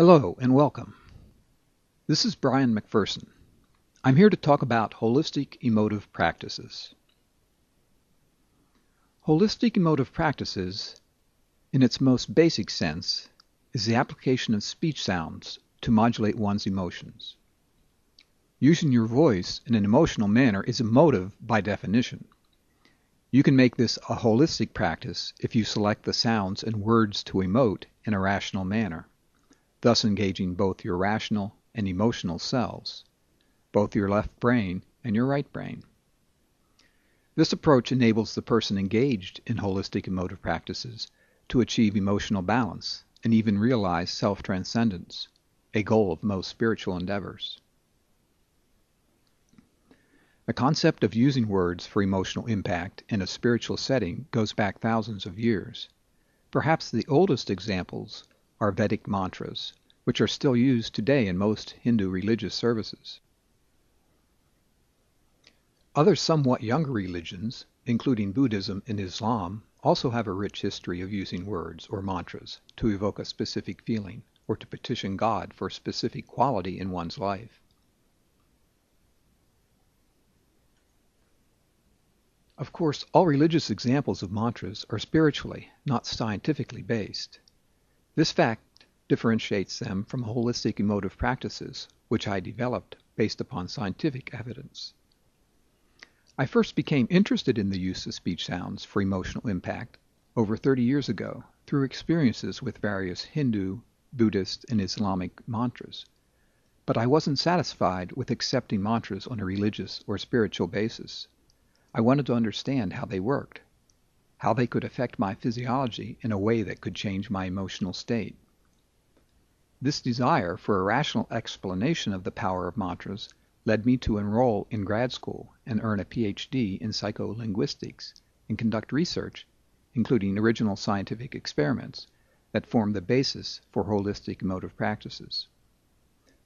Hello and welcome. This is Brian McPherson. I'm here to talk about holistic emotive practices. Holistic emotive practices, in its most basic sense, is the application of speech sounds to modulate one's emotions. Using your voice in an emotional manner is emotive by definition. You can make this a holistic practice if you select the sounds and words to emote in a rational manner, thus engaging both your rational and emotional selves, both your left brain and your right brain. This approach enables the person engaged in holistic emotive practices to achieve emotional balance and even realize self-transcendence, a goal of most spiritual endeavors. The concept of using words for emotional impact in a spiritual setting goes back thousands of years. Perhaps the oldest examples are Vedic mantras, which are still used today in most Hindu religious services. Other somewhat younger religions, including Buddhism and Islam, also have a rich history of using words or mantras to evoke a specific feeling or to petition God for a specific quality in one's life. Of course, all religious examples of mantras are spiritually, not scientifically based. This fact differentiates them from holistic emotive practices, which I developed based upon scientific evidence. I first became interested in the use of speech sounds for emotional impact over 30 years ago through experiences with various Hindu, Buddhist, and Islamic mantras. But I wasn't satisfied with accepting mantras on a religious or spiritual basis. I wanted to understand how they worked, how they could affect my physiology in a way that could change my emotional state. This desire for a rational explanation of the power of mantras led me to enroll in grad school and earn a PhD in psycholinguistics and conduct research, including original scientific experiments, that form the basis for holistic emotive practices.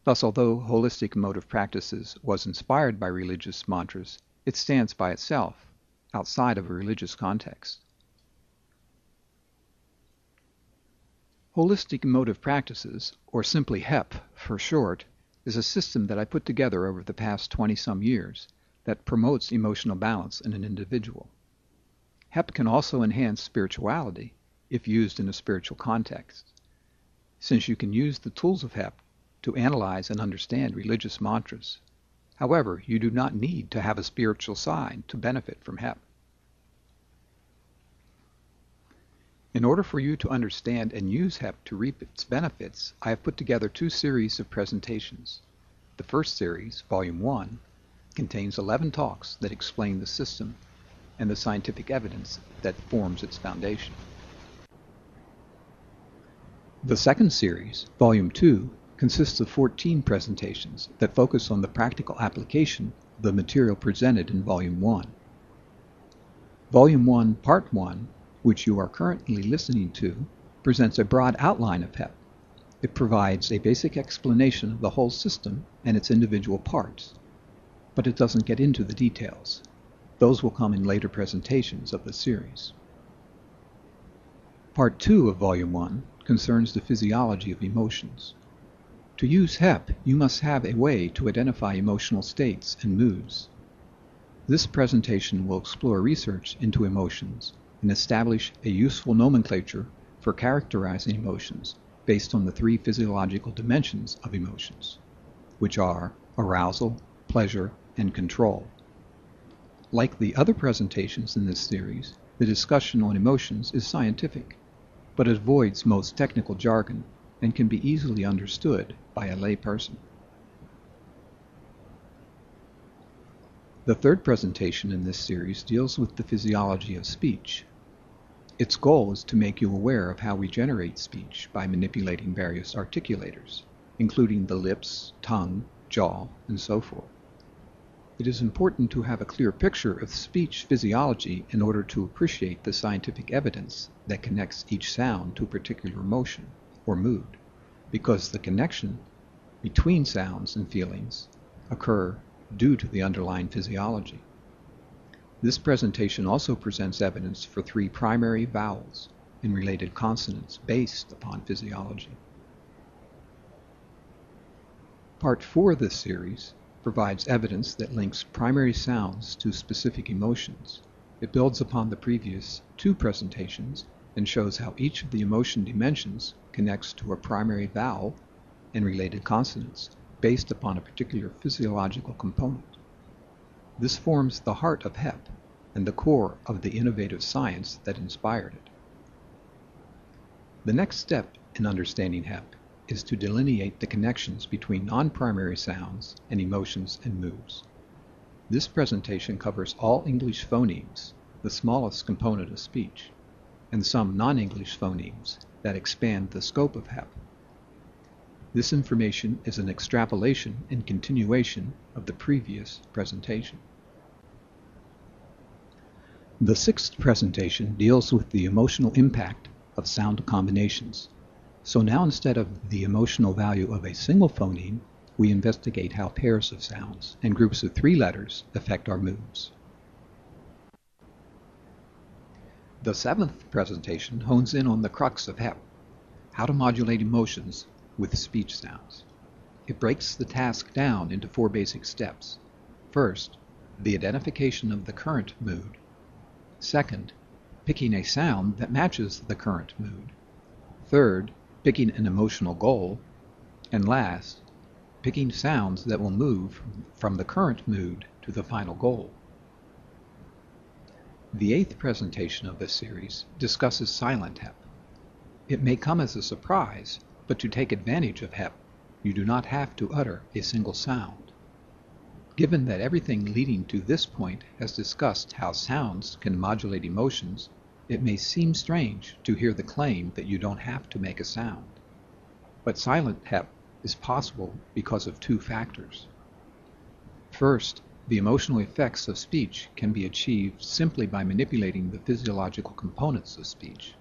Thus, although holistic emotive practices was inspired by religious mantras, it stands by itself, outside of a religious context. Holistic Emotive Practices, or simply HEP for short, is a system that I put together over the past 20-some years that promotes emotional balance in an individual. HEP can also enhance spirituality if used in a spiritual context, since you can use the tools of HEP to analyze and understand religious mantras. However, you do not need to have a spiritual side to benefit from HEP. In order for you to understand and use HEP to reap its benefits, I have put together two series of presentations. The first series, Volume 1, contains 11 talks that explain the system and the scientific evidence that forms its foundation. The second series, Volume 2, consists of 14 presentations that focus on the practical application of the material presented in Volume 1. Volume 1, Part 1, which you are currently listening to, presents a broad outline of HEP. It provides a basic explanation of the whole system and its individual parts, but it doesn't get into the details. Those will come in later presentations of the series. Part 2 of Volume 1 concerns the physiology of emotions. To use HEP, you must have a way to identify emotional states and moods. This presentation will explore research into emotions and establish a useful nomenclature for characterizing emotions based on the three physiological dimensions of emotions, which are arousal, pleasure, and control. Like the other presentations in this series, the discussion on emotions is scientific, but it avoids most technical jargon and can be easily understood by a lay person. The third presentation in this series deals with the physiology of speech. Its goal is to make you aware of how we generate speech by manipulating various articulators, including the lips, tongue, jaw, and so forth. It is important to have a clear picture of speech physiology in order to appreciate the scientific evidence that connects each sound to a particular emotion or mood, because the connection between sounds and feelings occur due to the underlying physiology. This presentation also presents evidence for three primary vowels and related consonants based upon physiology. Part 4 of this series provides evidence that links primary sounds to specific emotions. It builds upon the previous 2 presentations and shows how each of the emotion dimensions connects to a primary vowel and related consonants based upon a particular physiological component. This forms the heart of HEP and the core of the innovative science that inspired it. The next step in understanding HEP is to delineate the connections between non-primary sounds and emotions and moods. This presentation covers all English phonemes, the smallest component of speech, and some non-English phonemes that expand the scope of HEP. This information is an extrapolation and continuation of the previous presentation. The 6th presentation deals with the emotional impact of sound combinations. So now instead of the emotional value of a single phoneme, we investigate how pairs of sounds and groups of 3 letters affect our moods. The 7th presentation hones in on the crux of HEP, how to modulate emotions with speech sounds. It breaks the task down into 4 basic steps. First, the identification of the current mood. Second, picking a sound that matches the current mood. Third, picking an emotional goal. And last, picking sounds that will move from the current mood to the final goal. The 8th presentation of this series discusses silent HEP. It may come as a surprise, but to take advantage of HEP, you do not have to utter a single sound. Given that everything leading to this point has discussed how sounds can modulate emotions, it may seem strange to hear the claim that you don't have to make a sound. But silent HEP is possible because of 2 factors. First, the emotional effects of speech can be achieved simply by manipulating the physiological components of speech.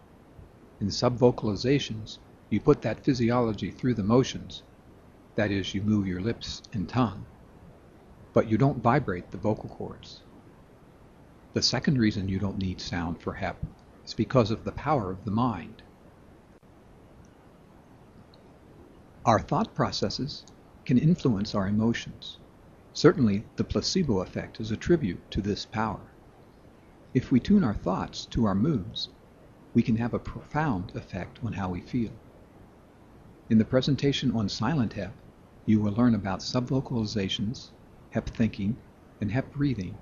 In subvocalizations, you put that physiology through the motions, that is, you move your lips and tongue, but you don't vibrate the vocal cords. The second reason you don't need sound for HEP is because of the power of the mind. Our thought processes can influence our emotions. Certainly, the placebo effect is a tribute to this power. If we tune our thoughts to our moods, we can have a profound effect on how we feel. In the presentation on silent HEP, you will learn about subvocalizations, HEP thinking, and HEP breathing,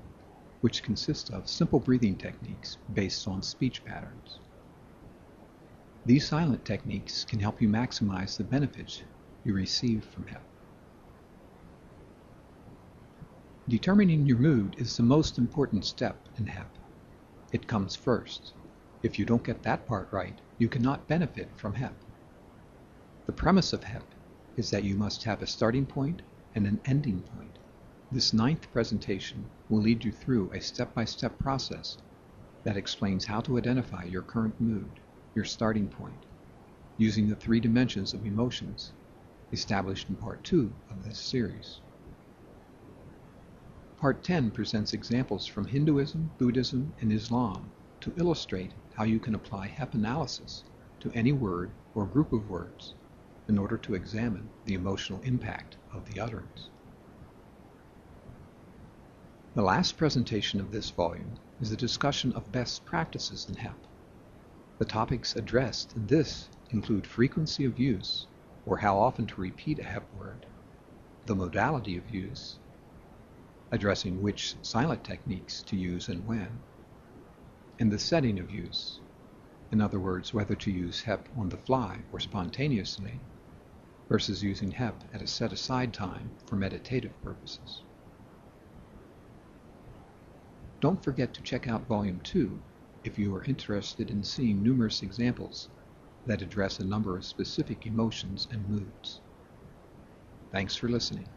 which consist of simple breathing techniques based on speech patterns. These silent techniques can help you maximize the benefits you receive from HEP. Determining your mood is the most important step in HEP. It comes first. If you don't get that part right, you cannot benefit from HEP. The premise of HEP is that you must have a starting point and an ending point. This 9th presentation will lead you through a step-by-step process that explains how to identify your current mood, your starting point, using the 3 dimensions of emotions established in Part 2 of this series. Part 10 presents examples from Hinduism, Buddhism, and Islam to illustrate how you can apply HEP analysis to any word or group of words in order to examine the emotional impact of the utterance. The last presentation of this volume is a discussion of best practices in HEP. The topics addressed in this include frequency of use, or how often to repeat a HEP word, the modality of use, addressing which silent techniques to use and when, and the setting of use, in other words, whether to use HEP on the fly or spontaneously, versus using HEP at a set-aside time for meditative purposes. Don't forget to check out Volume 2 if you are interested in seeing numerous examples that address a number of specific emotions and moods. Thanks for listening.